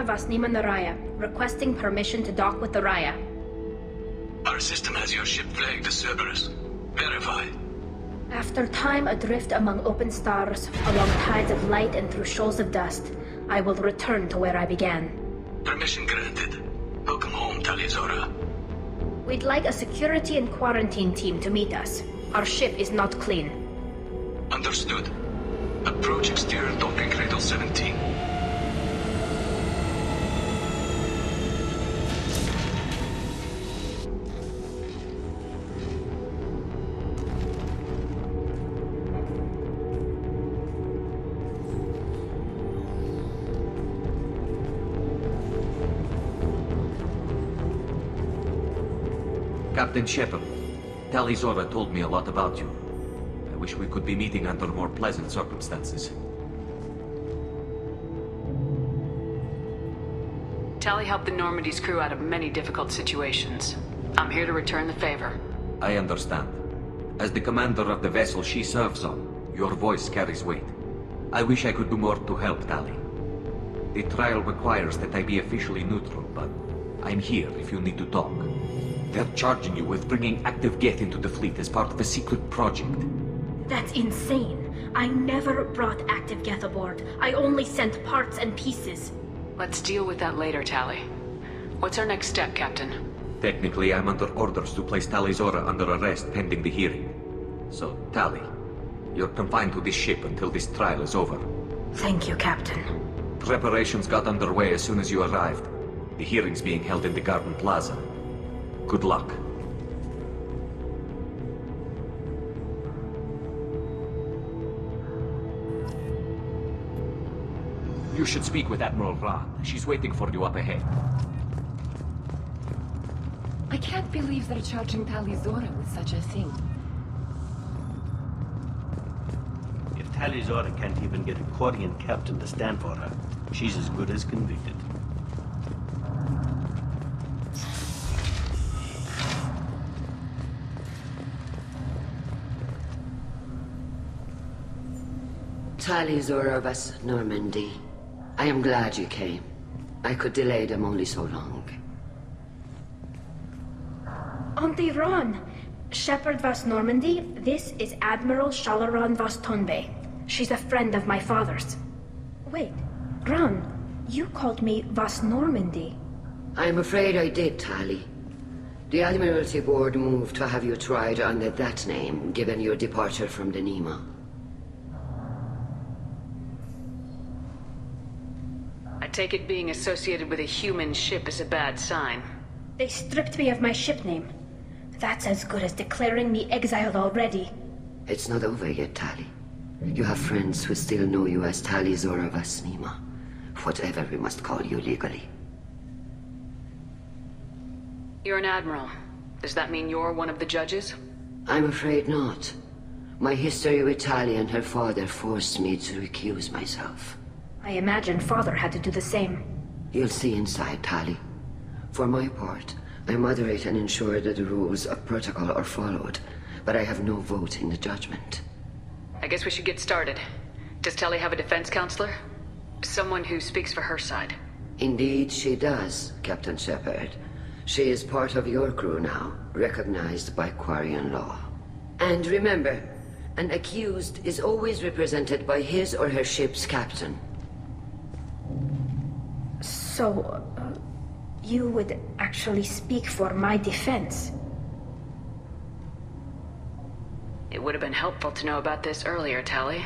Vasnima Naraya, requesting permission to dock with the Raya. Our system has your ship flagged as Cerberus. Verify. After time adrift among open stars, along tides of light and through shoals of dust, I will return to where I began. Permission granted. Welcome home, Tali. We'd like a security and quarantine team to meet us. Our ship is not clean. Understood. Approach exterior docking cradle 17. Captain Shepard, Tali told me a lot about you. I wish we could be meeting under more pleasant circumstances. Tali helped the Normandy's crew out of many difficult situations. I'm here to return the favor. I understand. As the commander of the vessel she serves on, your voice carries weight. I wish I could do more to help Tali. The trial requires that I be officially neutral, but I'm here if you need to talk. They're charging you with bringing active Geth into the fleet as part of a secret project. That's insane. I never brought active Geth aboard. I only sent parts and pieces. Let's deal with that later, Tali. What's our next step, Captain? Technically, I'm under orders to place Tali under arrest pending the hearing. So, Tali, you're confined to this ship until this trial is over. Thank you, Captain. Preparations got underway as soon as you arrived. The hearing's being held in the Garden Plaza. Good luck. You should speak with Admiral Ra. She's waiting for you up ahead. I can't believe they're charging Tali with such a thing. If Tali can't even get a Quarian captain to stand for her, she's as good as convicted. Tali of us, Normandy. I am glad you came. I could delay them only so long. Auntie Ron! Shepard Vas Normandy, this is Admiral Shalaran Vas Tonbe. She's a friend of my father's. Wait, Ron, you called me Vas Normandy. I'm afraid I did, Tali. The Admiralty Board moved to have you tried under that name, given your departure from the Nima. I take it being associated with a human ship is a bad sign. They stripped me of my ship name. That's as good as declaring me exiled already. It's not over yet, Tali. You have friends who still know you as Tali Zora Vasnima. Whatever we must call you legally. You're an admiral. Does that mean you're one of the judges? I'm afraid not. My history with Tali and her father forced me to recuse myself. I imagine father had to do the same. You'll see inside, Tali. For my part, I moderate and ensure that the rules of protocol are followed, but I have no vote in the judgment. I guess we should get started. Does Tali have a defense counselor? Someone who speaks for her side? Indeed she does, Captain Shepard. She is part of your crew now, recognized by Quarian law. And remember, an accused is always represented by his or her ship's captain. So, you would actually speak for my defense? It would have been helpful to know about this earlier, Tali.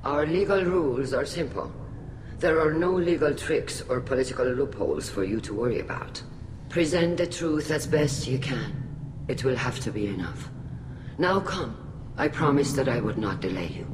Our legal rules are simple. There are no legal tricks or political loopholes for you to worry about. Present the truth as best you can. It will have to be enough. Now come. I promised that I would not delay you.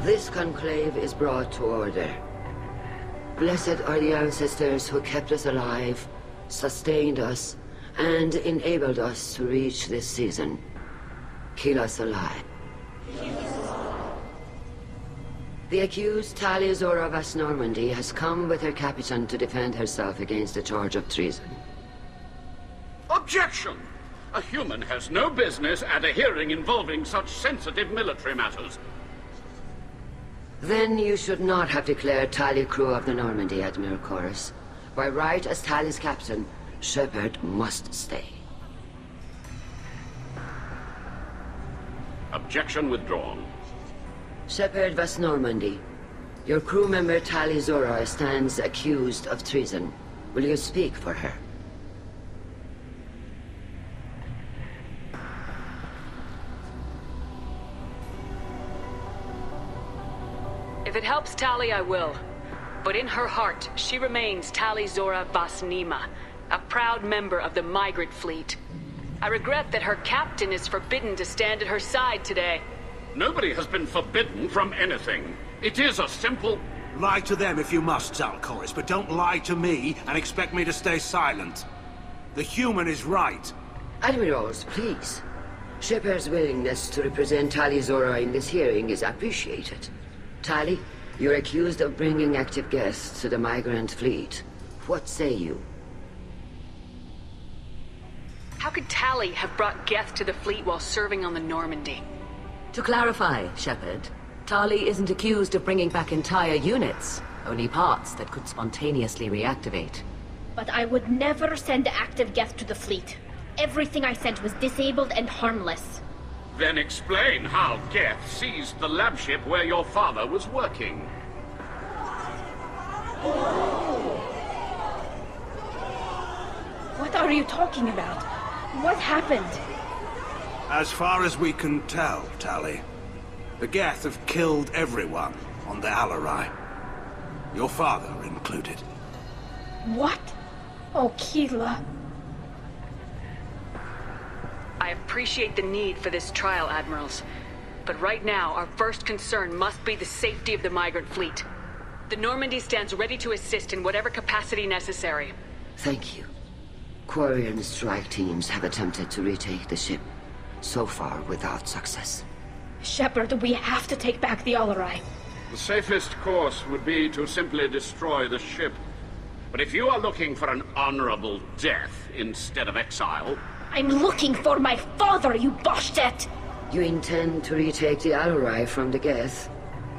This conclave is brought to order. Blessed are the ancestors who kept us alive, sustained us, and enabled us to reach this season. Keep us alive. The accused Tali Zora Vas Normandy has come with her captain to defend herself against a charge of treason. Objection! A human has no business at a hearing involving such sensitive military matters. Then you should not have declared Tali crew of the Normandy, Admiral Chorus. By right as Tali's captain, Shepard must stay. Objection withdrawn. Shepard Vas Normandy, your crew member Tali Zora stands accused of treason. Will you speak for her? If it helps Tali, I will. But in her heart, she remains Tali Zora Vas Nima, a proud member of the migrant fleet. I regret that her captain is forbidden to stand at her side today. Nobody has been forbidden from anything. It is a simple... Lie to them if you must, Zalcoris, but don't lie to me and expect me to stay silent. The human is right. Admirals, please. Shepard's willingness to represent Tali Zora in this hearing is appreciated. Tali, you're accused of bringing active guests to the migrant fleet. What say you? How could Tali have brought Geth to the fleet while serving on the Normandy? To clarify, Shepard, Tali isn't accused of bringing back entire units, only parts that could spontaneously reactivate. But I would never send active Geth to the fleet. Everything I sent was disabled and harmless. Then explain how Geth seized the lab ship where your father was working. What are you talking about? What happened? As far as we can tell, Tali, the Geth have killed everyone on the Alarai. Your father included. What? Oh, Keela. I appreciate the need for this trial, Admirals. But right now, our first concern must be the safety of the migrant fleet. The Normandy stands ready to assist in whatever capacity necessary. Thank you. Quarian strike teams have attempted to retake the ship, so far without success. Shepard, we have to take back the Alarai. The safest course would be to simply destroy the ship. But if you are looking for an honorable death instead of exile... I'm looking for my father, you Boshtet! You intend to retake the Alarai from the Geth?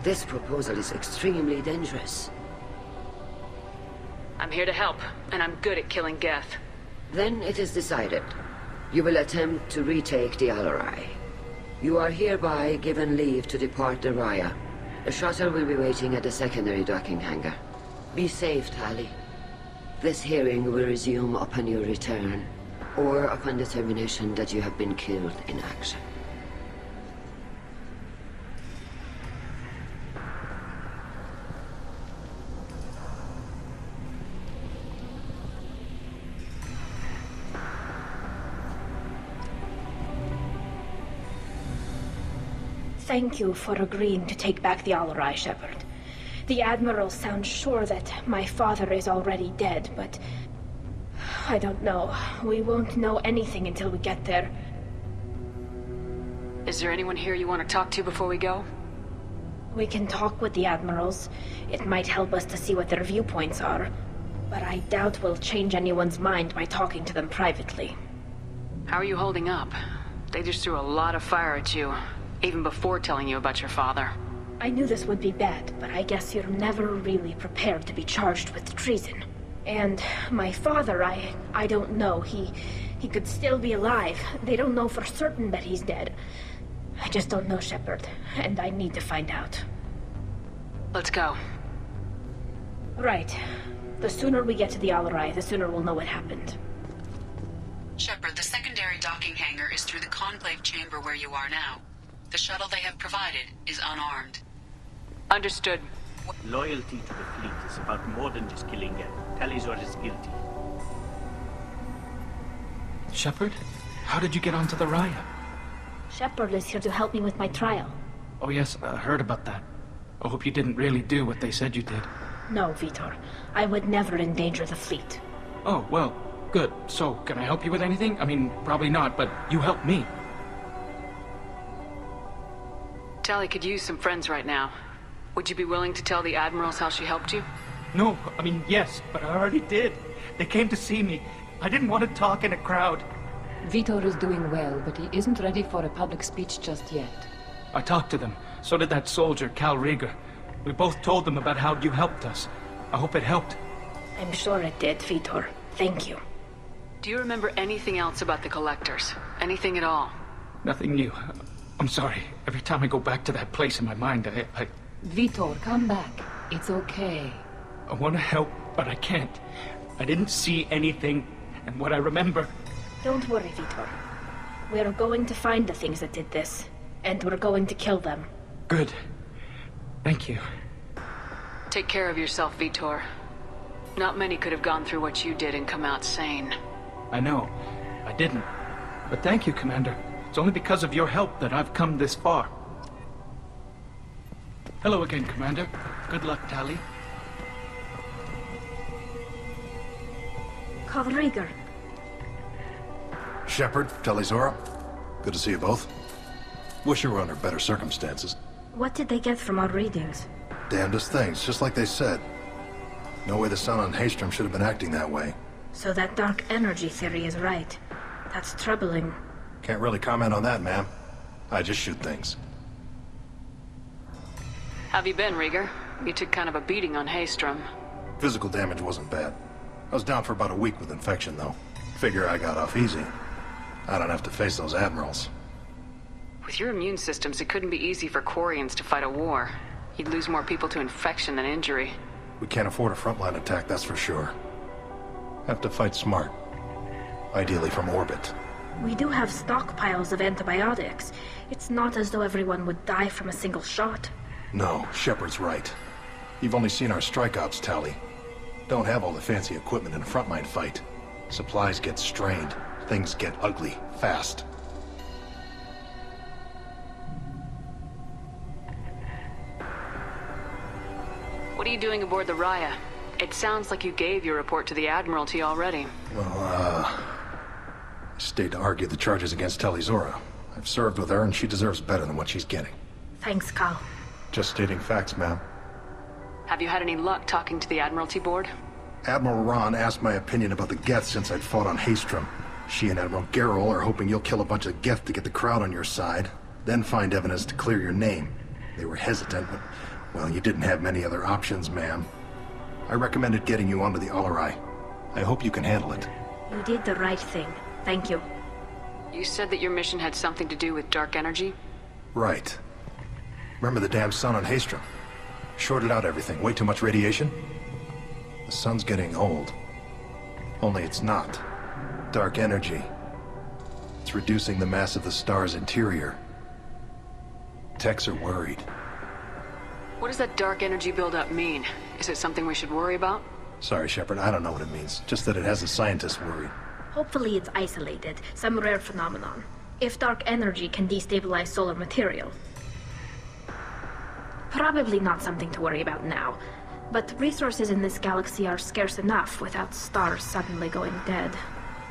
This proposal is extremely dangerous. I'm here to help, and I'm good at killing Geth. Then it is decided. You will attempt to retake the Alarai. You are hereby given leave to depart the Raya. The shuttle will be waiting at the secondary docking hangar. Be safe, Tali. This hearing will resume upon your return, or upon determination that you have been killed in action. Thank you for agreeing to take back the Alarai, Shepard. The Admiral sounds sure that my father is already dead, but... I don't know. We won't know anything until we get there. Is there anyone here you want to talk to before we go? We can talk with the Admirals. It might help us to see what their viewpoints are. But I doubt we'll change anyone's mind by talking to them privately. How are you holding up? They just threw a lot of fire at you, even before telling you about your father. I knew this would be bad, but I guess you're never really prepared to be charged with treason. And my father, I don't know. He could still be alive. They don't know for certain that he's dead. I just don't know, Shepard, and I need to find out. Let's go. Right. The sooner we get to the Alarai, the sooner we'll know what happened. Shepard, the secondary docking hangar is through the conclave chamber where you are now. The shuttle they have provided is unarmed. Understood. Loyalty to the fleet is about more than just killing Geth. Talizor is guilty. Shepard? How did you get onto the Raya? Shepard is here to help me with my trial. Oh yes, I heard about that. I hope you didn't really do what they said you did. No, Vitor. I would never endanger the fleet. Oh, well, good. So, can I help you with anything? I mean, probably not, but you helped me. Tali could use some friends right now. Would you be willing to tell the Admirals how she helped you? No, I mean, yes, but I already did. They came to see me. I didn't want to talk in a crowd. Vitor is doing well, but he isn't ready for a public speech just yet. I talked to them. So did that soldier, Cal Rieger. We both told them about how you helped us. I hope it helped. I'm sure it did, Vitor. Thank you. Do you remember anything else about the Collectors? Anything at all? Nothing new. I'm sorry. Every time I go back to that place in my mind, I Vitor, come back. It's okay. I want to help, but I can't. I didn't see anything, and what I remember... Don't worry, Vitor. We're going to find the things that did this, and we're going to kill them. Good. Thank you. Take care of yourself, Vitor. Not many could have gone through what you did and come out sane. I know. I didn't. But thank you, Commander. It's only because of your help that I've come this far. Hello again, Commander. Good luck, Tali. Cal Rieger. Shepard, Tali Zora. Good to see you both. Wish you were under better circumstances. What did they get from our readings? Damnedest things, just like they said. No way the sun on Haystrom should have been acting that way. So that dark energy theory is right. That's troubling. Can't really comment on that, ma'am. I just shoot things. Have you been, Rieger? You took kind of a beating on Haystrom. Physical damage wasn't bad. I was down for about a week with infection, though. Figure I got off easy. I don't have to face those admirals. With your immune systems, it couldn't be easy for Quarians to fight a war. You'd lose more people to infection than injury. We can't afford a frontline attack, that's for sure. Have to fight smart. Ideally from orbit. We do have stockpiles of antibiotics. It's not as though everyone would die from a single shot. No, Shepard's right. You've only seen our strikeouts, Tali. Don't have all the fancy equipment in a frontline fight. Supplies get strained. Things get ugly, fast. What are you doing aboard the Raya? It sounds like you gave your report to the Admiralty already. Well, I stayed to argue the charges against Tali Zora. I've served with her, and she deserves better than what she's getting. Thanks, Cal. Just stating facts, ma'am. Have you had any luck talking to the Admiralty board? Admiral Ron asked my opinion about the Geth since I'd fought on Haystrom. She and Admiral Garrel are hoping you'll kill a bunch of Geth to get the crowd on your side, then find evidence to clear your name. They were hesitant, but, well, you didn't have many other options, ma'am. I recommended getting you onto the Alarai. I hope you can handle it. You did the right thing. Thank you. You said that your mission had something to do with dark energy? Right. Remember the damn sun on Haystrom? Shorted out everything. Way too much radiation? The sun's getting old. Only it's not. Dark energy. It's reducing the mass of the star's interior. Techs are worried. What does that dark energy buildup mean? Is it something we should worry about? Sorry, Shepard, I don't know what it means. Just that it has the scientists worried. Hopefully it's isolated, some rare phenomenon. If dark energy can destabilize solar material. Probably not something to worry about now. But resources in this galaxy are scarce enough without stars suddenly going dead.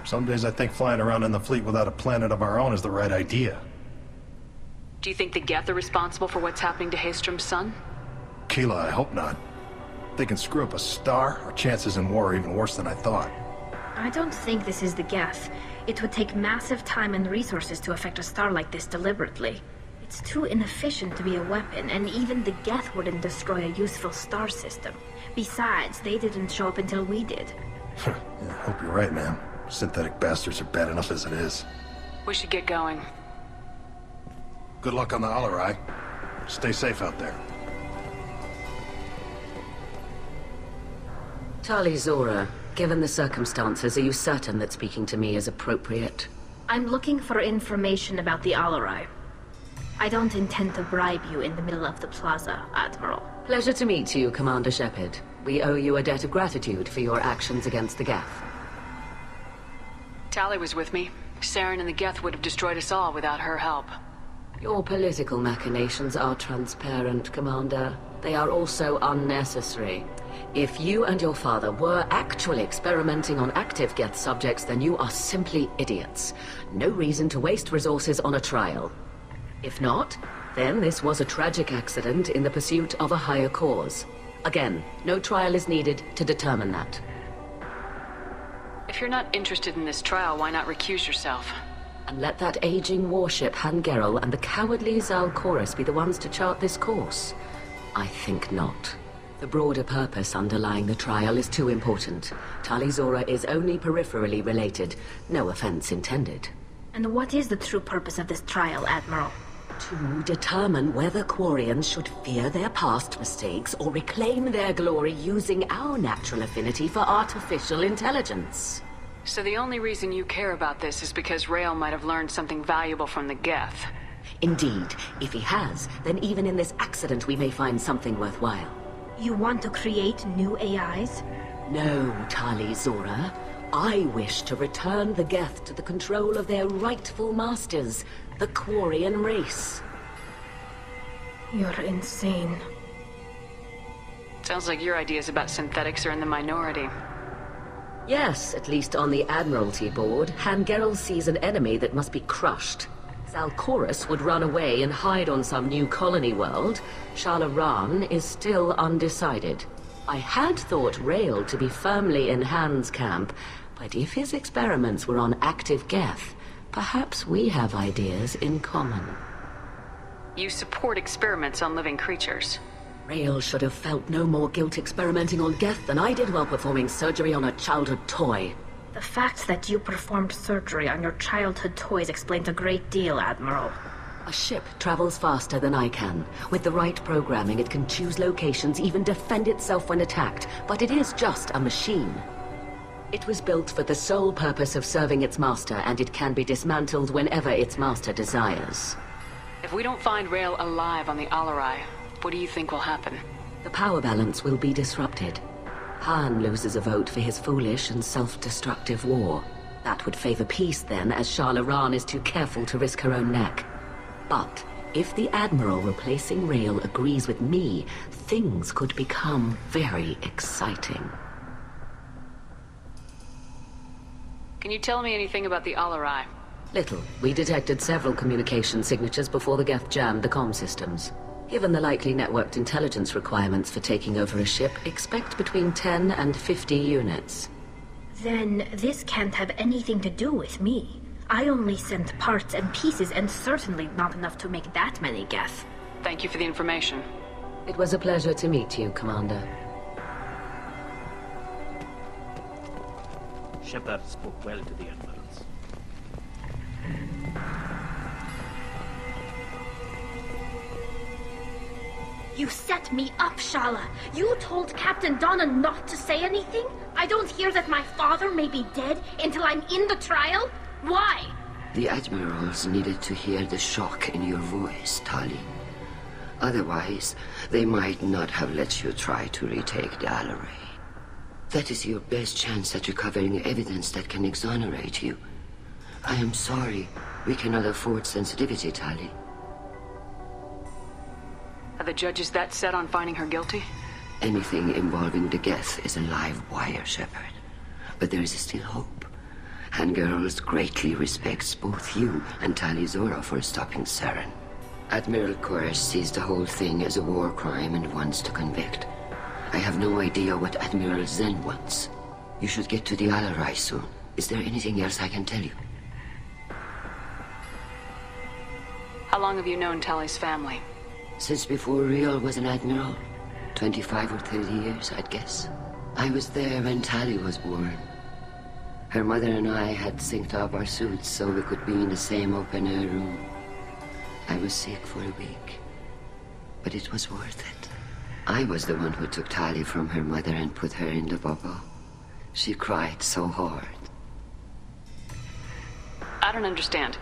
Some days I think flying around in the fleet without a planet of our own is the right idea. Do you think the Geth are responsible for what's happening to Haystrom's sun? Keela, I hope not. If they can screw up a star, our chances in war are even worse than I thought. I don't think this is the Geth. It would take massive time and resources to affect a star like this deliberately. It's too inefficient to be a weapon, and even the Geth wouldn't destroy a useful star system. Besides, they didn't show up until we did. Yeah, I hope you're right, man. Synthetic bastards are bad enough as it is. We should get going. Good luck on the Alarai. Stay safe out there. Tali Zora, given the circumstances, are you certain that speaking to me is appropriate? I'm looking for information about the Alarai. I don't intend to bribe you in the middle of the plaza, Admiral. Pleasure to meet you, Commander Shepard. We owe you a debt of gratitude for your actions against the Geth. Tali was with me. Saren and the Geth would have destroyed us all without her help. Your political machinations are transparent, Commander. They are also unnecessary. If you and your father were actually experimenting on active Geth subjects, then you are simply idiots. No reason to waste resources on a trial. If not, then this was a tragic accident in the pursuit of a higher cause. Again, no trial is needed to determine that. If you're not interested in this trial, why not recuse yourself? And let that aging warship Hangerel and the cowardly Zalcorus be the ones to chart this course? I think not. The broader purpose underlying the trial is too important. Tali Zora is only peripherally related. No offense intended. And what is the true purpose of this trial, Admiral? To determine whether Quarians should fear their past mistakes or reclaim their glory using our natural affinity for artificial intelligence. So the only reason you care about this is because Rael might have learned something valuable from the Geth. Indeed. If he has, then even in this accident we may find something worthwhile. You want to create new AIs? No, Tali Zora. I wish to return the Geth to the control of their rightful masters, the Quarian race. You're insane. Sounds like your ideas about synthetics are in the minority. Yes, at least on the Admiralty board, Hangerel sees an enemy that must be crushed. Zalcorus would run away and hide on some new colony world. Shalaran is still undecided. I had thought Rael to be firmly in Han's camp, but if his experiments were on active Geth, perhaps we have ideas in common. You support experiments on living creatures. Rael should have felt no more guilt experimenting on Geth than I did while performing surgery on a childhood toy. The fact that you performed surgery on your childhood toys explains a great deal, Admiral. A ship travels faster than I can. With the right programming, it can choose locations, even defend itself when attacked, but it is just a machine. It was built for the sole purpose of serving its master, and it can be dismantled whenever its master desires. If we don't find Rael alive on the Alarai, what do you think will happen? The power balance will be disrupted. Han loses a vote for his foolish and self-destructive war. That would favor peace then, as Shalaran is too careful to risk her own neck. But if the Admiral replacing Rael agrees with me, things could become very exciting. Can you tell me anything about the Alarai? Little. We detected several communication signatures before the Geth jammed the comm systems. Given the likely networked intelligence requirements for taking over a ship, expect between 10 and 50 units. Then this can't have anything to do with me. I only sent parts and pieces, and certainly not enough to make that many Geth. Thank you for the information. It was a pleasure to meet you, Commander. Shepard spoke well to the Admirals. You set me up, Shala. You told Captain Donna not to say anything? I don't hear that my father may be dead until I'm in the trial? Why? The Admirals needed to hear the shock in your voice, Tali. Otherwise, they might not have let you try to retake the Alarai. That is your best chance at recovering evidence that can exonerate you. I am sorry. We cannot afford sensitivity, Tali. Are the judges that set on finding her guilty? Anything involving the Geth is a live wire, Shepard. But there is still hope. Hangerls greatly respects both you and Tali Zora for stopping Saren. Admiral Koresh sees the whole thing as a war crime and wants to convict. I have no idea what Admiral Zen wants. You should get to the Alarai soon. Is there anything else I can tell you? How long have you known Tali's family? Since before Rael was an admiral. 25 or 30 years, I'd guess. I was there when Tali was born. Her mother and I had synced up our suits so we could be in the same open-air room. I was sick for a week, but it was worth it. I was the one who took Tali from her mother and put her in the bubble. She cried so hard. I don't understand.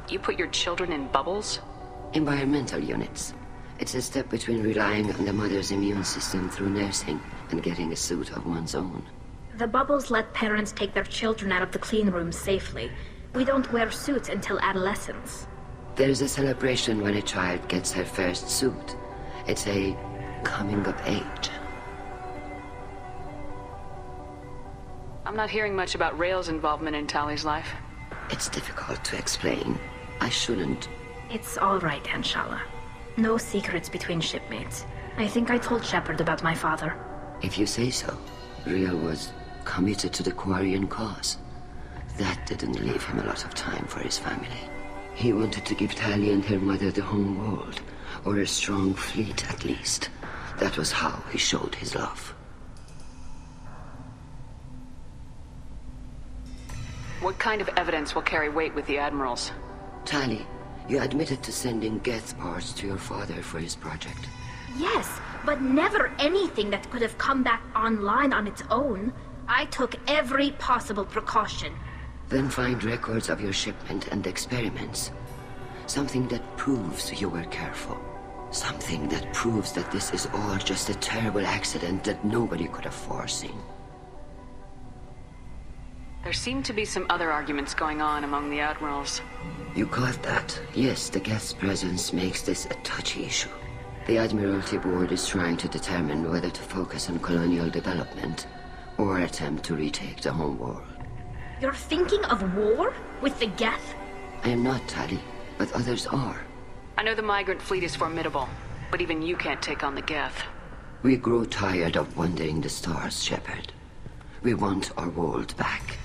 You put your children in bubbles? Environmental units. It's a step between relying on the mother's immune system through nursing and getting a suit of one's own. The bubbles let parents take their children out of the clean room safely. We don't wear suits until adolescence. There's a celebration when a child gets her first suit. It's a coming of age. I'm not hearing much about Rael's involvement in Tali's life. It's difficult to explain. I shouldn't. It's all right, Anshala. No secrets between shipmates. I think I told Shepard about my father. If you say so. Rael was committed to the Quarian cause. That didn't leave him a lot of time for his family. He wanted to give Tali and her mother the home world, or a strong fleet at least. That was how he showed his love. What kind of evidence will carry weight with the Admirals? Tali, you admitted to sending Geth parts to your father for his project. Yes, but never anything that could have come back online on its own. I took every possible precaution. Then find records of your shipment and experiments. Something that proves you were careful. Something that proves that this is all just a terrible accident that nobody could have foreseen. There seem to be some other arguments going on among the Admirals. You caught that? Yes, the Geth's presence makes this a touchy issue. The Admiralty Board is trying to determine whether to focus on colonial development or attempt to retake the home world. You're thinking of war? With the Geth? I am not, Tali, but others are. I know the migrant fleet is formidable, but even you can't take on the Geth. We grow tired of wandering the stars, Shepard. We want our world back.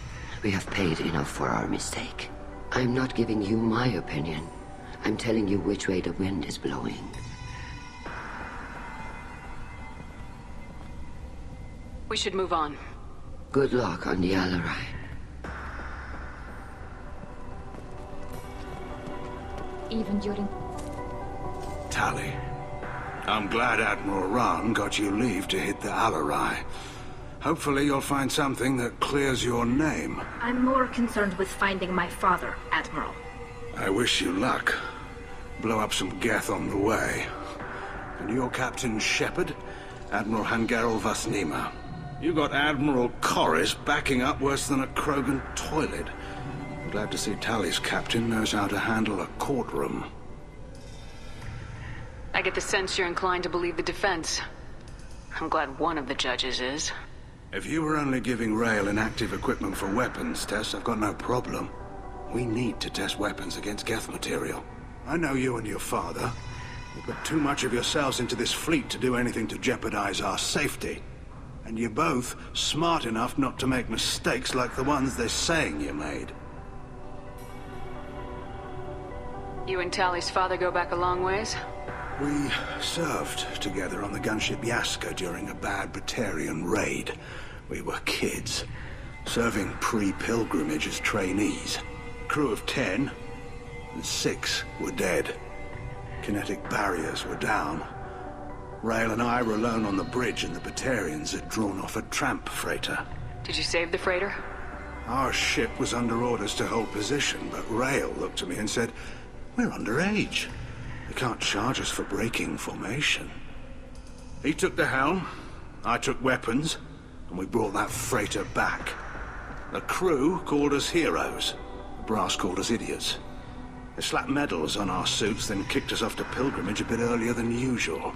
We have paid enough for our mistake. I'm not giving you my opinion. I'm telling you which way the wind is blowing. We should move on. Good luck on the Alarai. Even during... Tali, I'm glad Admiral Rahn got you leave to hit the Alarai. Hopefully you'll find something that clears your name. I'm more concerned with finding my father, Admiral. I wish you luck. Blow up some Geth on the way. And your Captain Shepard, Admiral Hangarel Vasnima. You got Admiral Corris backing up worse than a Krogan toilet. I'm glad to see Tali's captain knows how to handle a courtroom. I get the sense you're inclined to believe the defense. I'm glad one of the judges is. If you were only giving Rael inactive equipment for weapons tests, I've got no problem. We need to test weapons against Geth material. I know you and your father. You put too much of yourselves into this fleet to do anything to jeopardize our safety. And you're both smart enough not to make mistakes like the ones they're saying you made. You and Tali's father go back a long ways? We served together on the gunship Yaska during a bad Batarian raid. We were kids, serving pre-pilgrimage as trainees. Crew of 10, and 6 were dead. Kinetic barriers were down. Rael and I were alone on the bridge, and the Batarians had drawn off a tramp freighter. Did you save the freighter? Our ship was under orders to hold position, but Rael looked at me and said, "We're underage. They can't charge us for breaking formation." He took the helm, I took weapons, and we brought that freighter back. The crew called us heroes. The brass called us idiots. They slapped medals on our suits, then kicked us off to pilgrimage a bit earlier than usual.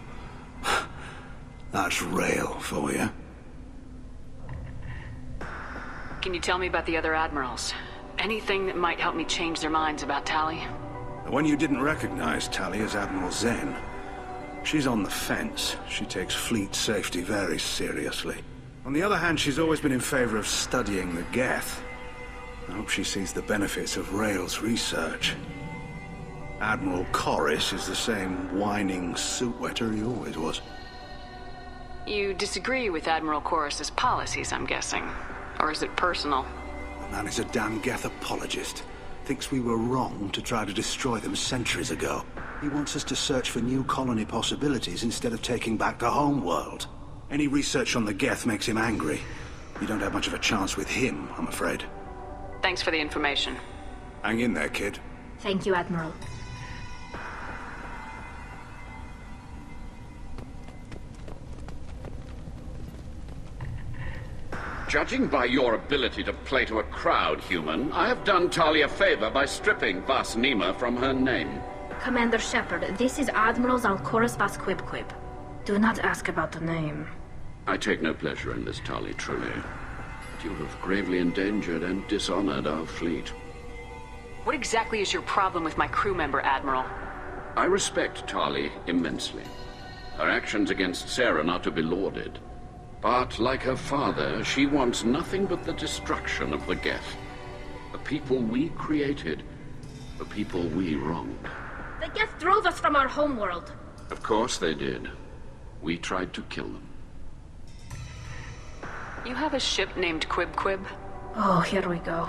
That's Rael for you. Can you tell me about the other admirals? Anything that might help me change their minds about Tali? The one you didn't recognize, Tali, is Admiral Zen. She's on the fence. She takes fleet safety very seriously. On the other hand, she's always been in favor of studying the Geth. I hope she sees the benefits of Rael's research. Admiral Corris is the same whining suit wetter he always was. You disagree with Admiral Corris's policies, I'm guessing. Or is it personal? The man is a damn Geth apologist. Thinks we were wrong to try to destroy them centuries ago. He wants us to search for new colony possibilities instead of taking back the home world. Any research on the Geth makes him angry. You don't have much of a chance with him, I'm afraid. Thanks for the information. Hang in there, kid. Thank you, Admiral. Judging by your ability to play to a crowd, human, I have done Tali a favor by stripping Vas Nima from her name. Commander Shepard, this is Admiral Zalcoris Vas Quib. Do not ask about the name. I take no pleasure in this, Tali, truly. But you have gravely endangered and dishonored our fleet. What exactly is your problem with my crew member, Admiral? I respect Tali immensely. Her actions against Saren are to be lauded. But, like her father, she wants nothing but the destruction of the Geth. The people we created, the people we wronged. The Geth drove us from our homeworld. Of course they did. We tried to kill them. You have a ship named Quib? Oh, here we go.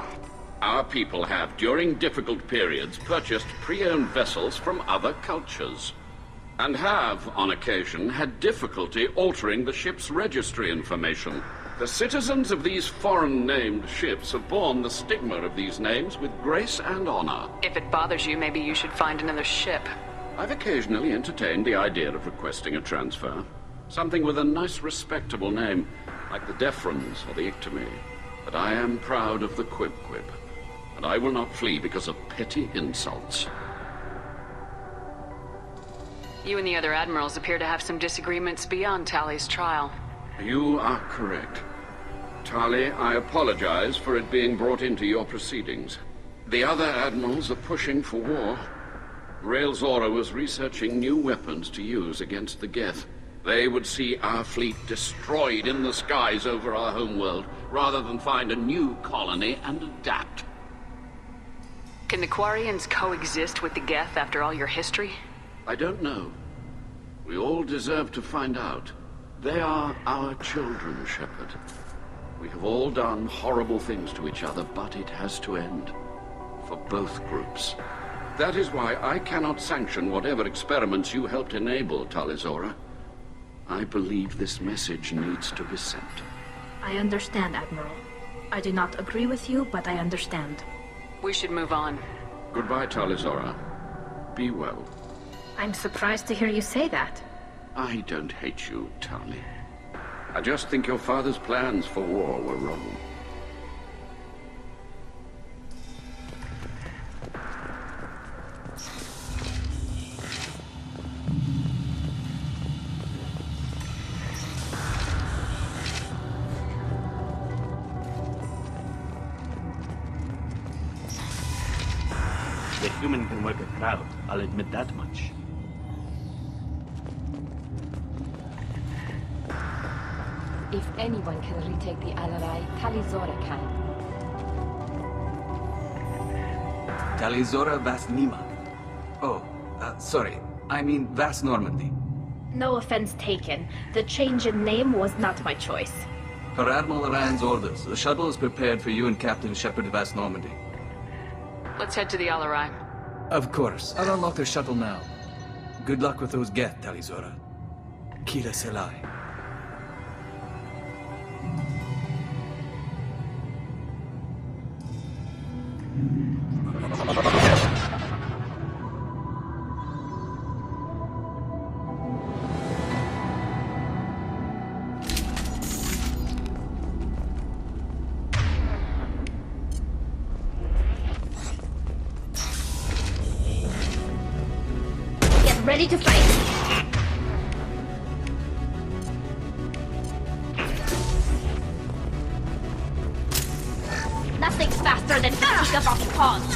Our people have, during difficult periods, purchased pre-owned vessels from other cultures. And have, on occasion, had difficulty altering the ship's registry information. The citizens of these foreign-named ships have borne the stigma of these names with grace and honor. If it bothers you, maybe you should find another ship. I've occasionally entertained the idea of requesting a transfer. Something with a nice, respectable name, like the Defrons or the Ictomy. But I am proud of the Quib, and I will not flee because of petty insults. You and the other admirals appear to have some disagreements beyond Tali's trial. You are correct. Tali, I apologize for it being brought into your proceedings. The other admirals are pushing for war. Rael Zora was researching new weapons to use against the Geth. They would see our fleet destroyed in the skies over our homeworld, rather than find a new colony and adapt. Can the Quarians coexist with the Geth after all your history? I don't know. We all deserve to find out. They are our children, Shepard. We have all done horrible things to each other, but it has to end. For both groups. That is why I cannot sanction whatever experiments you helped enable, Tali Zora. I believe this message needs to be sent. I understand, Admiral. I do not agree with you, but I understand. We should move on. Goodbye, Tali Zora. Be well. I'm surprised to hear you say that. I don't hate you, Tali. I just think your father's plans for war were wrong. The human can work a crowd, I'll admit that much. If anyone can retake the Alarai, Tali Zora can. Tali Zora Vas Nima. Oh, sorry. I mean Vas Normandy. No offense taken. The change in name was not my choice. Per Admiral Rand's orders, the shuttle is prepared for you and Captain Shepard Vas Normandy. Let's head to the Alarai. Of course. I'll unlock the shuttle now. Good luck with those Geth, Tali Zora. Kila Selai. Ready to fight. Nothing's faster than picking up off paws.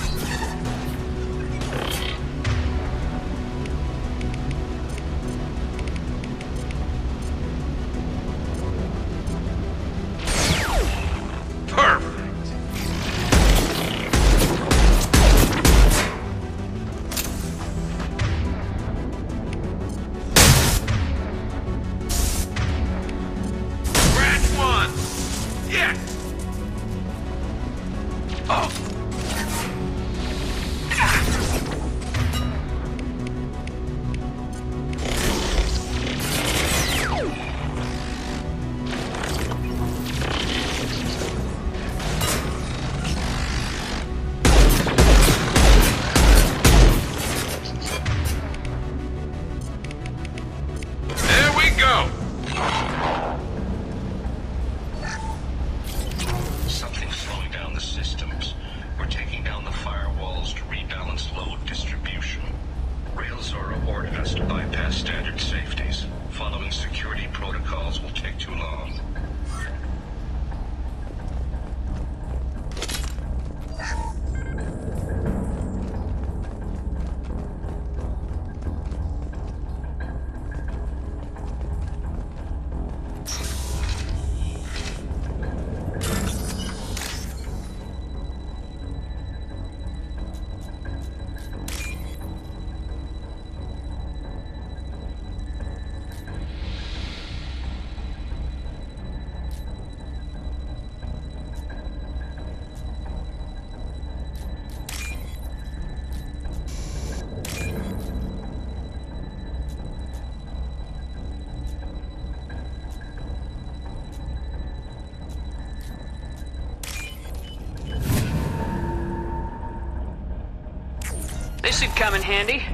This should come in handy.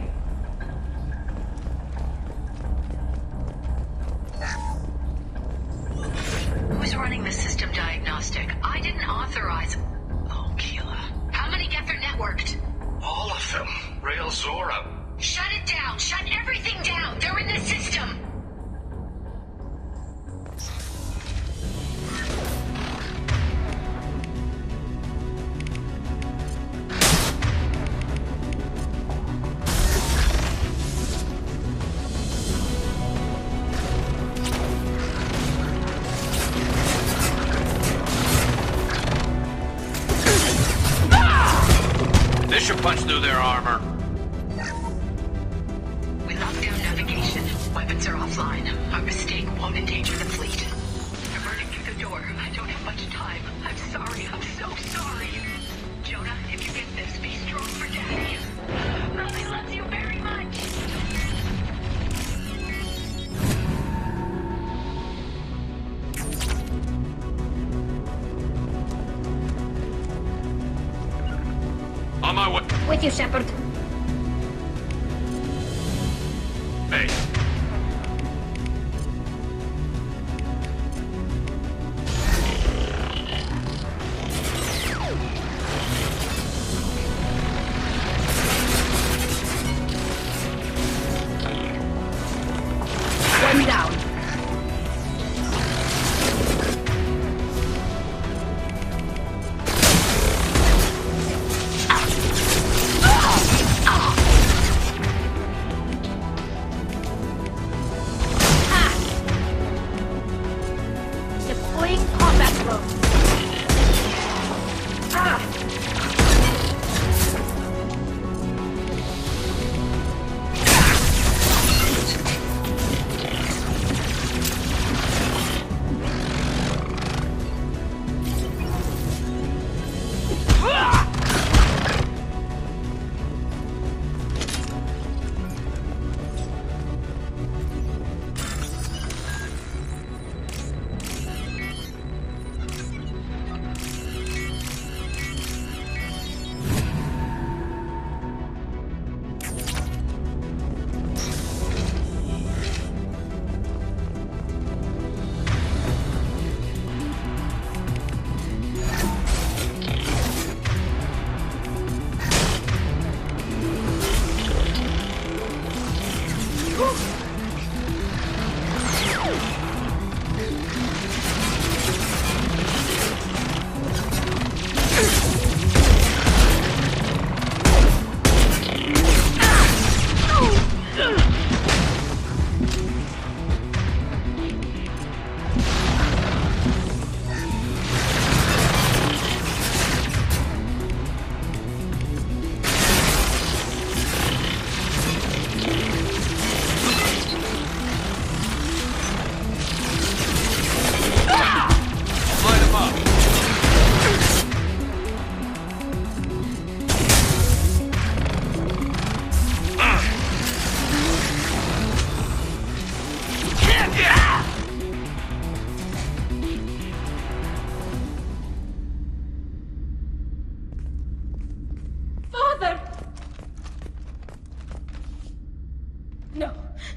Who's running the system diagnostic? I didn't authorize... Oh, Keela. How many Geth are networked? All of them. Rail Zora. Shut it down! Shut everything down! They're in the system! This should punch through their armor. We locked down navigation. Weapons are offline. Our mistake won't endanger the fleet. They're burning through the door. I don't have much time. I'm sorry. I'm so sorry. Jonah, if you get this, be strong for Daddy. Mommy loves you very much. On my way. With you, Shepard. Hey. One down. Deploying combat drone.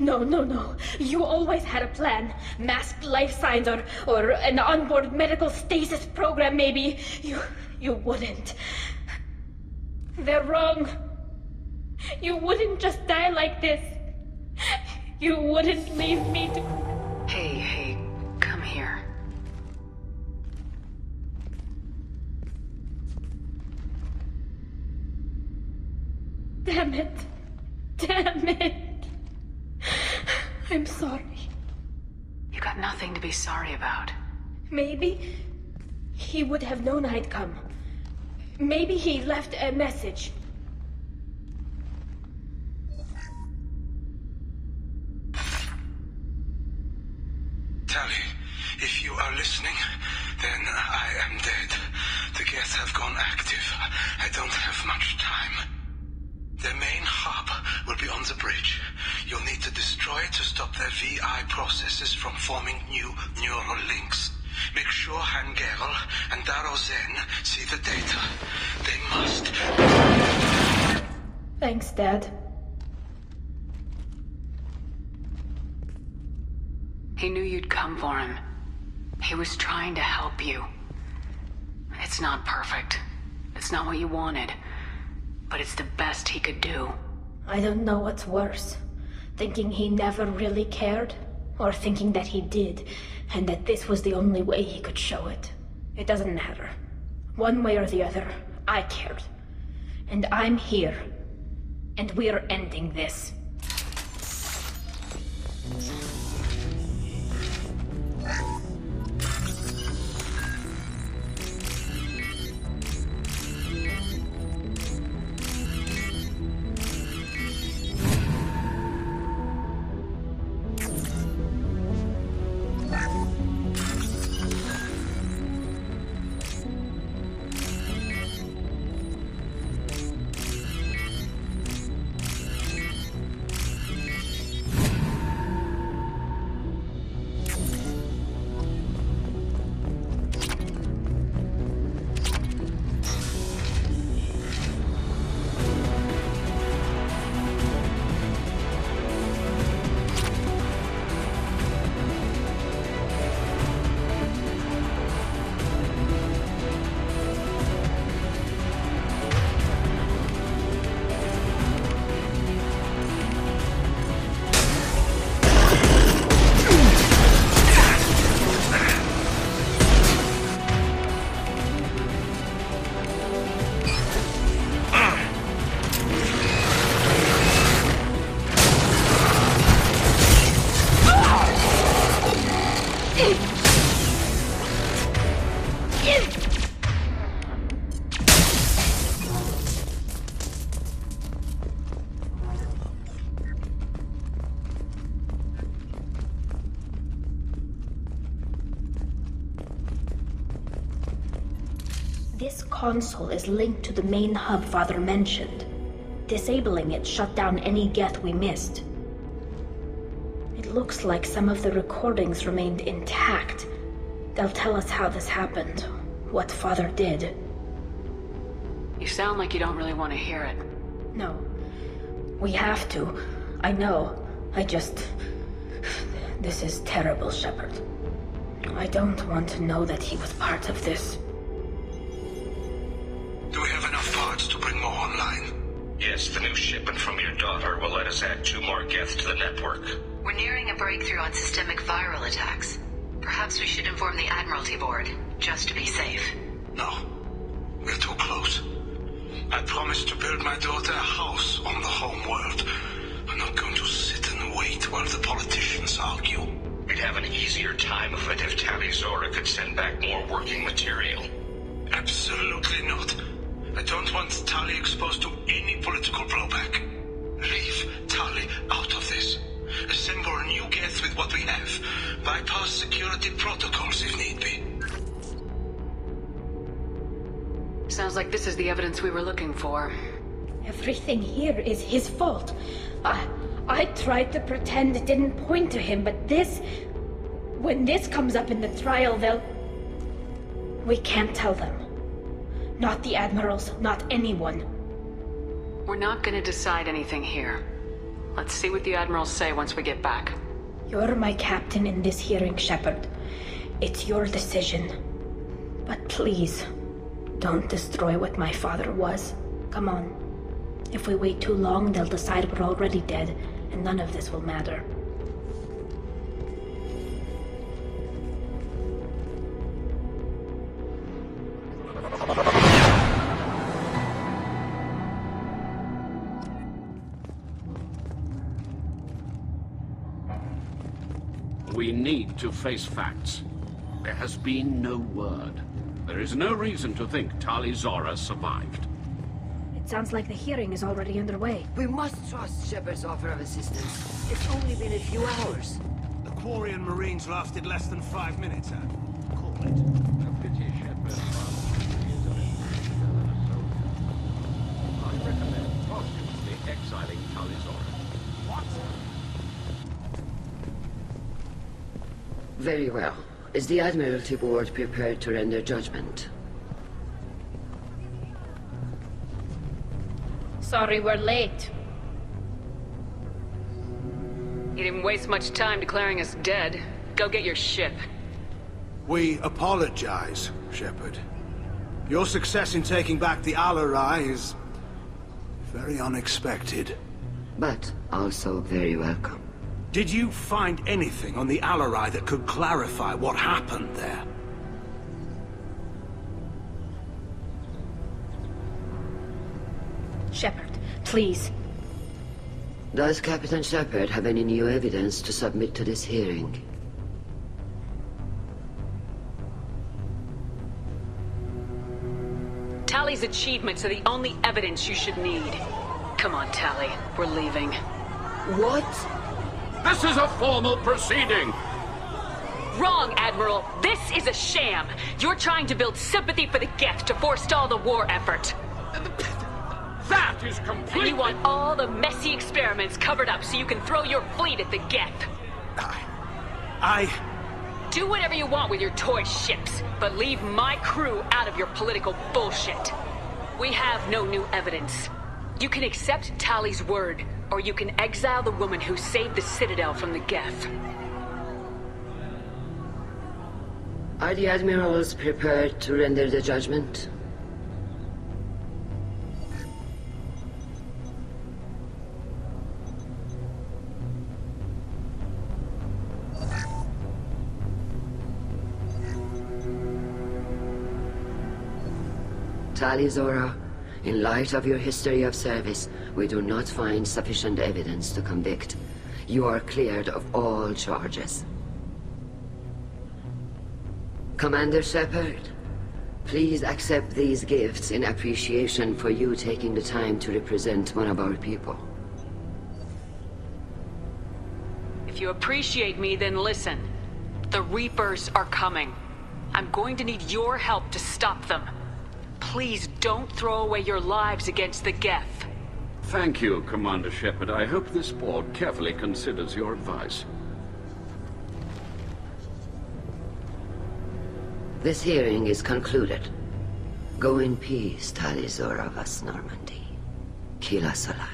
No. You always had a plan. Masked life signs or an onboard medical stasis program, maybe. You wouldn't. They're wrong. You wouldn't just die like this. You wouldn't leave me to... Hey, come here. Damn it. I'm sorry. You got nothing to be sorry about. Maybe he would have known I'd come. Maybe he left a message. Tali, if you are listening, then I am dead. The Geth have gone active. I don't have much time. Their main hub will be on the bridge. You'll need to destroy it to stop their VI processes from forming new neural links. Make sure Hangerel and Daro Zen see the data. They must... Thanks, Dad. He knew you'd come for him. He was trying to help you. It's not perfect. It's not what you wanted. But it's the best he could do. I don't know what's worse. Thinking he never really cared, or thinking that he did, and that this was the only way he could show it. It doesn't matter. One way or the other, I cared. And I'm here. And we're ending this. This console is linked to the main hub Father mentioned. Disabling it shut down any Geth we missed. It looks like some of the recordings remained intact. They'll tell us how this happened, what Father did. You sound like you don't really want to hear it. No. We have to. I know. This is terrible, Shepard. I don't want to know that he was part of this. Do we have enough parts to bring more online? Yes, the new shipment from your daughter will let us add 2 more Geth to the network. We're nearing a breakthrough on systemic viral attacks. Perhaps we should inform the Admiralty Board, just to be safe. No. We're too close. I promised to build my daughter a house on the home world. I'm not going to sit and wait while the politicians argue. We'd have an easier time of it if Tali Zora could send back more working material. Absolutely not. I don't want Tali exposed to any political blowback. Leave Tali out of this. Assemble a new Geth with what we have. Bypass security protocols if need be. Sounds like this is the evidence we were looking for. Everything here is his fault. I tried to pretend it didn't point to him, but this... When this comes up in the trial, they'll... We can't tell them. Not the admirals, not anyone. We're not gonna decide anything here. Let's see what the admirals say once we get back. You're my captain in this hearing, Shepard. It's your decision. But please, don't destroy what my father was. Come on. If we wait too long, they'll decide we're already dead, and none of this will matter. We need to face facts. There has been no word. There is no reason to think Tali Zora survived. It sounds like the hearing is already underway. We must trust Shepard's offer of assistance. It's only been a few hours. The Quarian Marines lasted less than 5 minutes, Call it. A pity Shepard is I recommend posthumously exiling Tali Zora. What? Very well. Is the Admiralty Board prepared to render judgment? Sorry we're late. You didn't waste much time declaring us dead. Go get your ship. We apologize, Shepard. Your success in taking back the Alarai is very unexpected. But also very welcome. Did you find anything on the Alarai that could clarify what happened there? Shepard, please. Does Captain Shepard have any new evidence to submit to this hearing? Tali's achievements are the only evidence you should need. Come on, Tali. We're leaving. What? This is a formal proceeding! Wrong, Admiral. This is a sham. You're trying to build sympathy for the Geth to forestall the war effort. That is completely... And you want all the messy experiments covered up so you can throw your fleet at the Geth. Do whatever you want with your toy ships, but leave my crew out of your political bullshit. We have no new evidence. You can accept Tali's word, or you can exile the woman who saved the Citadel from the Geth. Are the admirals prepared to render the judgment? Tali Zora, in light of your history of service, we do not find sufficient evidence to convict. You are cleared of all charges. Commander Shepard, please accept these gifts in appreciation for you taking the time to represent one of our people. If you appreciate me, then listen. The Reapers are coming. I'm going to need your help to stop them. Please don't throw away your lives against the Geth. Thank you, Commander Shepard. I hope this board carefully considers your advice. This hearing is concluded. Go in peace, Tali Zora Vas Normandy. Kila Solai.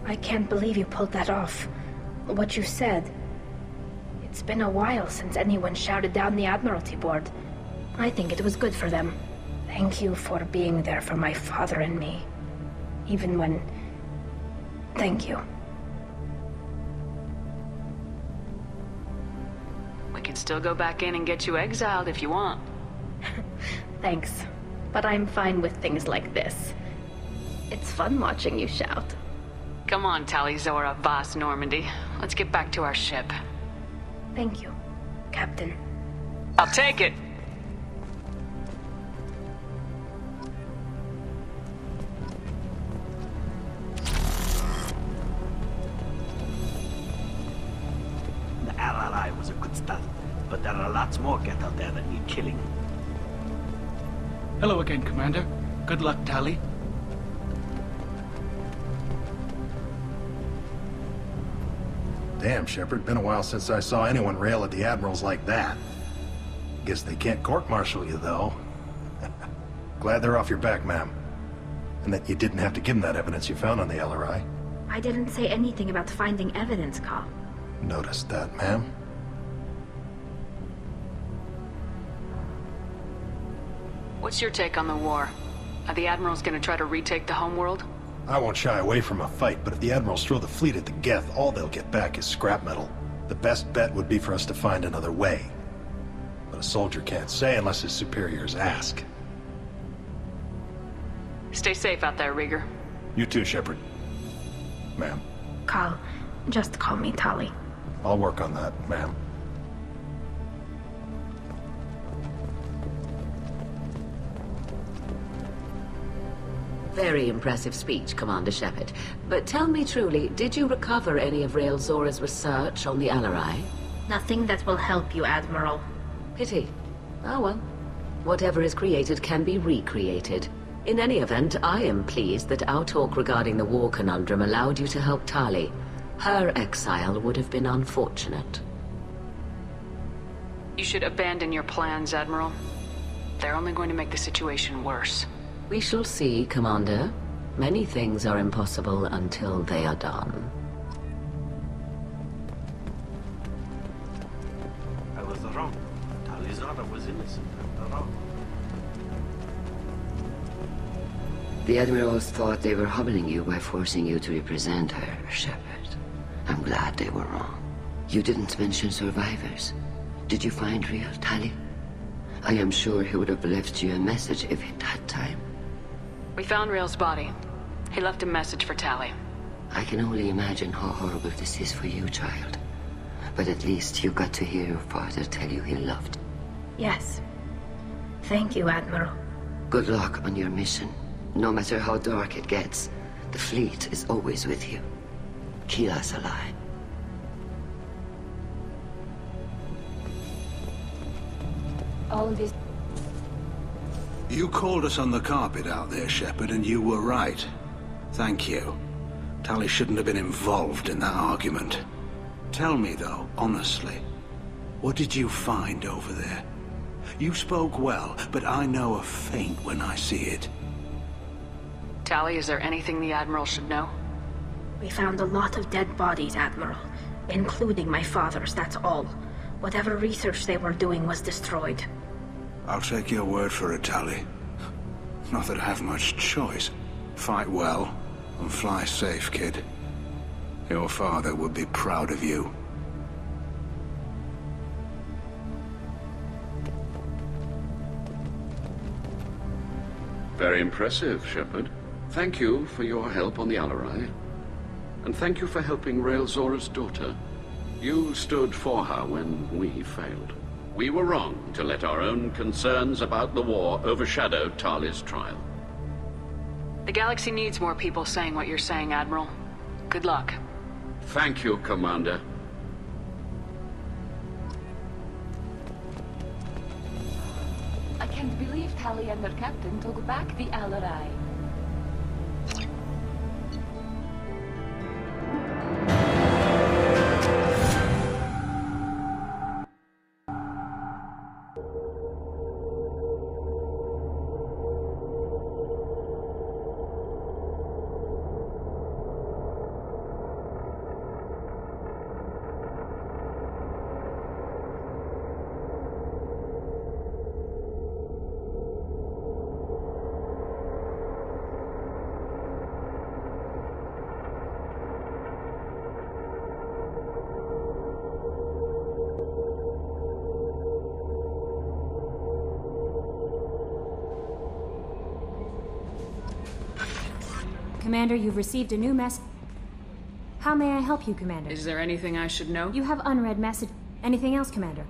I can't believe you pulled that off. What you said. It's been a while since anyone shouted down the Admiralty Board. I think it was good for them. Thank you for being there for my father and me. Even when... Thank you. We can still go back in and get you exiled if you want. Thanks. But I'm fine with things like this. It's fun watching you shout. Come on, Tali Zora Vas Normandy. Let's get back to our ship. Thank you, Captain. I'll take it. The Alarai was a good start, but there are lots more Geth out there that need killing. Hello again, Commander. Good luck, Tali. Damn, Shepard, been a while since I saw anyone rail at the admirals like that. Guess they can't court-martial you, though. Glad they're off your back, ma'am. And that you didn't have to give them that evidence you found on the LRI. I didn't say anything about finding evidence, Carl. Noticed that, ma'am. What's your take on the war? Are the admirals gonna try to retake the homeworld? I won't shy away from a fight, but if the admirals throw the fleet at the Geth, all they'll get back is scrap metal. The best bet would be for us to find another way. But a soldier can't say unless his superiors ask. Stay safe out there, Rieger. You too, Shepard. Ma'am. Carl, just call me Tali. I'll work on that, ma'am. Very impressive speech, Commander Shepard. But tell me truly, did you recover any of Rael Zora's research on the Alarai? Nothing that will help you, Admiral. Pity. Oh well. Whatever is created can be recreated. In any event, I am pleased that our talk regarding the war conundrum allowed you to help Tali. Her exile would have been unfortunate. You should abandon your plans, Admiral. They're only going to make the situation worse. We shall see, Commander. Many things are impossible until they are done. I was wrong. Tali Zora was innocent. I was wrong. The Admirals thought they were humbling you by forcing you to represent her, Shepard. I'm glad they were wrong. You didn't mention survivors. Did you find real Tali? I am sure he would have left you a message if he'd had time. We found Rael's body. He left a message for Tali. I can only imagine how horrible this is for you, child. But at least you got to hear your father tell you he loved. Yes. Thank you, Admiral. Good luck on your mission. No matter how dark it gets, the fleet is always with you. Keep us alive. All of this... You called us on the carpet out there, Shepard, and you were right. Thank you. Tali shouldn't have been involved in that argument. Tell me, though, honestly, what did you find over there? You spoke well, but I know a feint when I see it. Tali, is there anything the Admiral should know? We found a lot of dead bodies, Admiral. Including my father's, that's all. Whatever research they were doing was destroyed. I'll take your word for it, Tali. Not that I have much choice. Fight well, and fly safe, kid. Your father would be proud of you. Very impressive, Shepard. Thank you for your help on the Alarai. And thank you for helping Rael Zora's daughter. You stood for her when we failed. We were wrong to let our own concerns about the war overshadow Tali's trial. The galaxy needs more people saying what you're saying, Admiral. Good luck. Thank you, Commander. I can't believe Tali and their captain took back the Alarai. Commander, you've received a new message. How may I help you, Commander? Is there anything I should know? You have unread message. Anything else, Commander?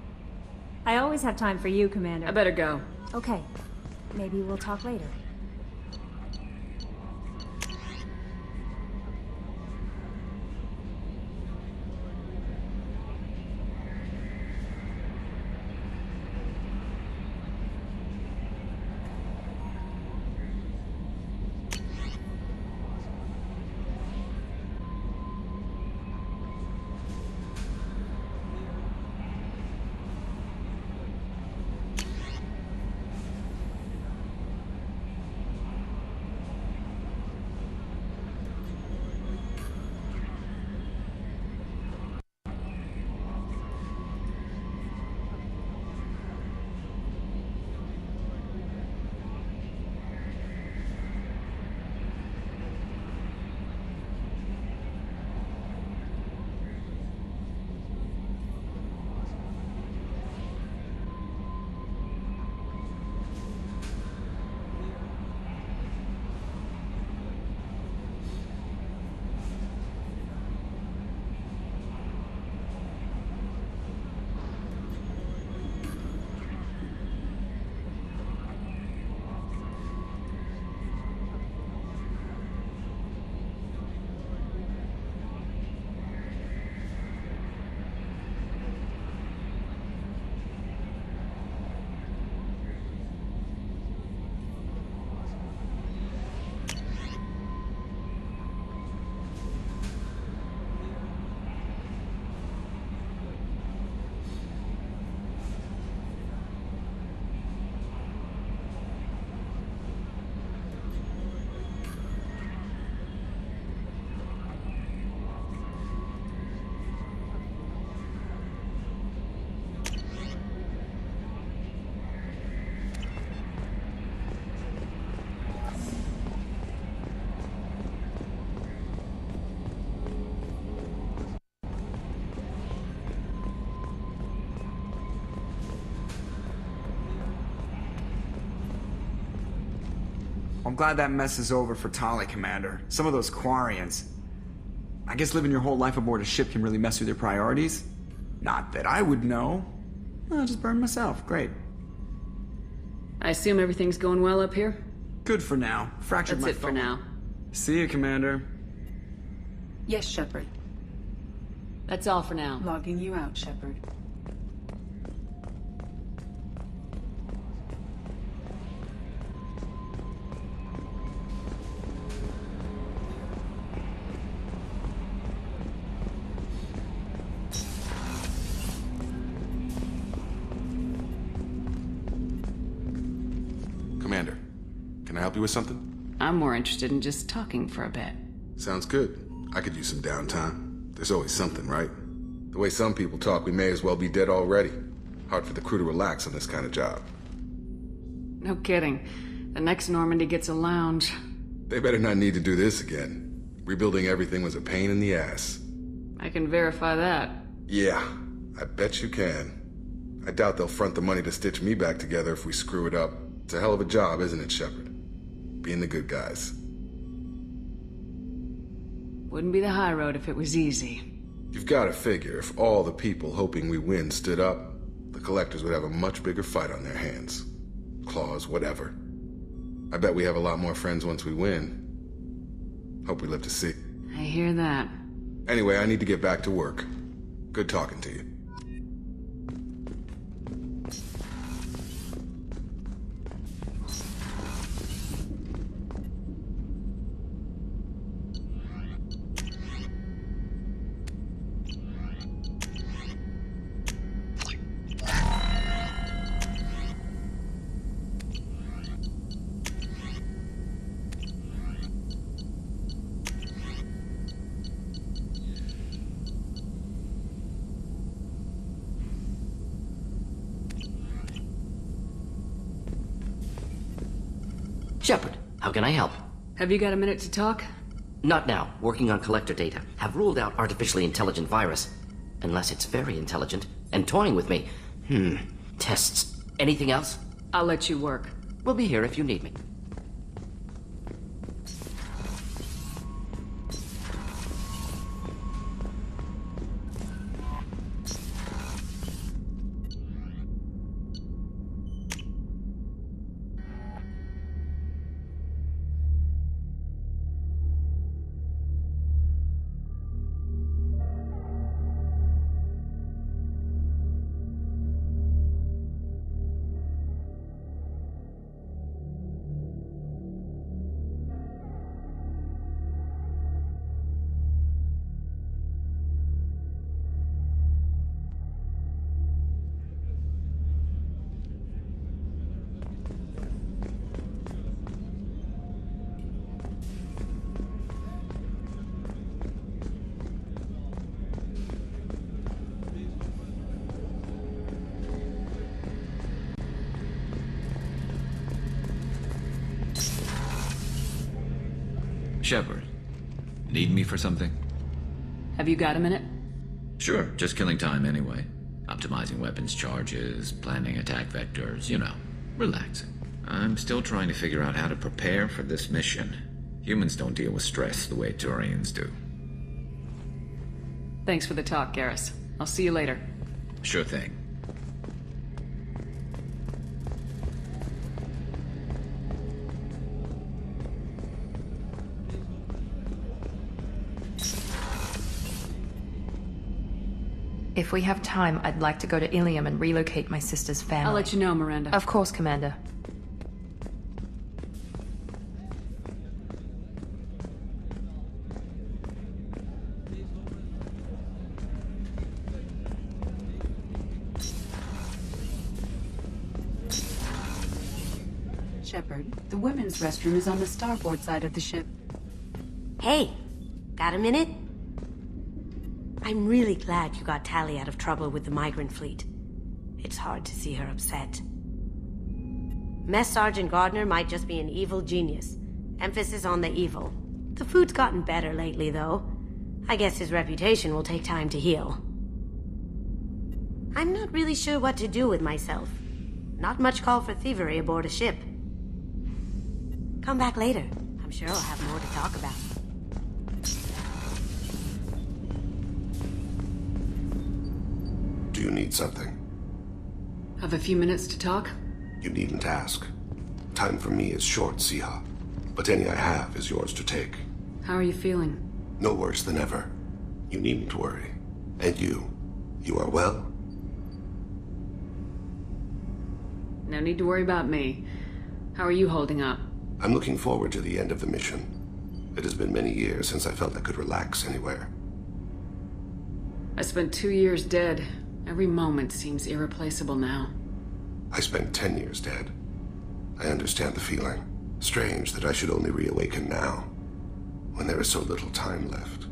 I always have time for you, Commander. I better go. Okay. Maybe we'll talk later. I'm glad that mess is over for Tali, Commander. Some of those Quarians. I guess living your whole life aboard a ship can really mess with your priorities. Not that I would know. I'll just burn myself. Great. I assume everything's going well up here? Good for now. Fractured my That's it phone. for now. See you, Commander. Yes, Shepard. That's all for now. Logging you out, Shepard. Commander, can I help you with something? I'm more interested in just talking for a bit. Sounds good. I could use some downtime. There's always something, right? The way some people talk, we may as well be dead already. Hard for the crew to relax on this kind of job. No kidding. The next Normandy gets a lounge. They better not need to do this again. Rebuilding everything was a pain in the ass. I can verify that. Yeah, I bet you can. I doubt they'll front the money to stitch me back together if we screw it up. It's a hell of a job, isn't it, Shepard? Being the good guys. Wouldn't be the high road if it was easy. You've got to figure, if all the people hoping we win stood up, the collectors would have a much bigger fight on their hands. Claws, whatever. I bet we have a lot more friends once we win. Hope we live to see. I hear that. Anyway, I need to get back to work. Good talking to you. Shepard, how can I help? Have you got a minute to talk? Not now. Working on collector data. Have ruled out artificially intelligent virus. Unless it's very intelligent. And toying with me. Tests. Anything else? I'll let you work. We'll be here if you need me. Shepard, need me for something? Have you got a minute? Sure, just killing time anyway. Optimizing weapons charges, planning attack vectors, you know, relaxing. I'm still trying to figure out how to prepare for this mission. Humans don't deal with stress the way Turians do. Thanks for the talk, Garrus. I'll see you later. Sure thing. If we have time, I'd like to go to Ilium and relocate my sister's family. I'll let you know, Miranda. Of course, Commander. Shepard, the women's restroom is on the starboard side of the ship. Hey, got a minute? I'm really glad you got Tali out of trouble with the migrant fleet. It's hard to see her upset. Mess Sergeant Gardner might just be an evil genius. Emphasis on the evil. The food's gotten better lately, though. I guess his reputation will take time to heal. I'm not really sure what to do with myself. Not much call for thievery aboard a ship. Come back later. I'm sure I'll have more to talk about. Do you need something? Have a few minutes to talk? You needn't ask. Time for me is short, Siha. But any I have is yours to take. How are you feeling? No worse than ever. You needn't worry. And you are well? No need to worry about me. How are you holding up? I'm looking forward to the end of the mission. It has been many years since I felt I could relax anywhere. I spent 2 years dead. Every moment seems irreplaceable now. I spent 10 years dead. I understand the feeling. Strange that I should only reawaken now, when there is so little time left.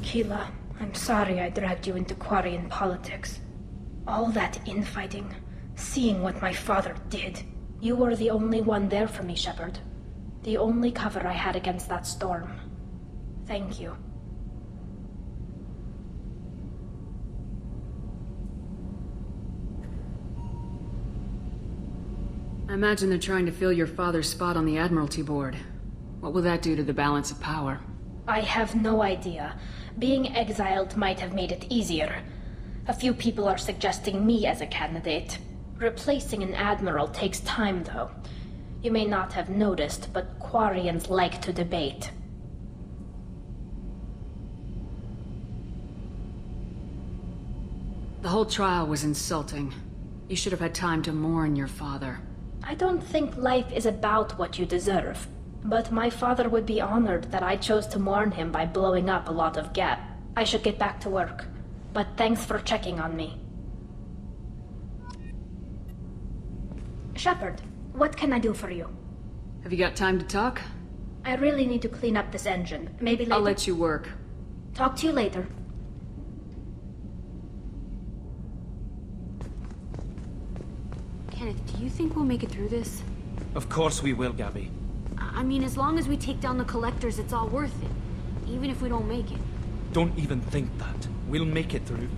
Keela, I'm sorry I dragged you into Quarian politics. All that infighting, seeing what my father did. You were the only one there for me, Shepard. The only cover I had against that storm. Thank you. I imagine they're trying to fill your father's spot on the Admiralty Board. What will that do to the balance of power? I have no idea. Being exiled might have made it easier. A few people are suggesting me as a candidate. Replacing an admiral takes time, though. You may not have noticed, but Quarians like to debate. The whole trial was insulting. You should have had time to mourn your father. I don't think life is about what you deserve. But my father would be honored that I chose to mourn him by blowing up a lot of Gap. I should get back to work. But thanks for checking on me. Shepard, what can I do for you? Have you got time to talk? I really need to clean up this engine. Maybe later? I'll let you work. Talk to you later. Kenneth, do you think we'll make it through this? Of course we will, Gabby. I mean, as long as we take down the collectors, it's all worth it. Even if we don't make it. Don't even think that. We'll make it through.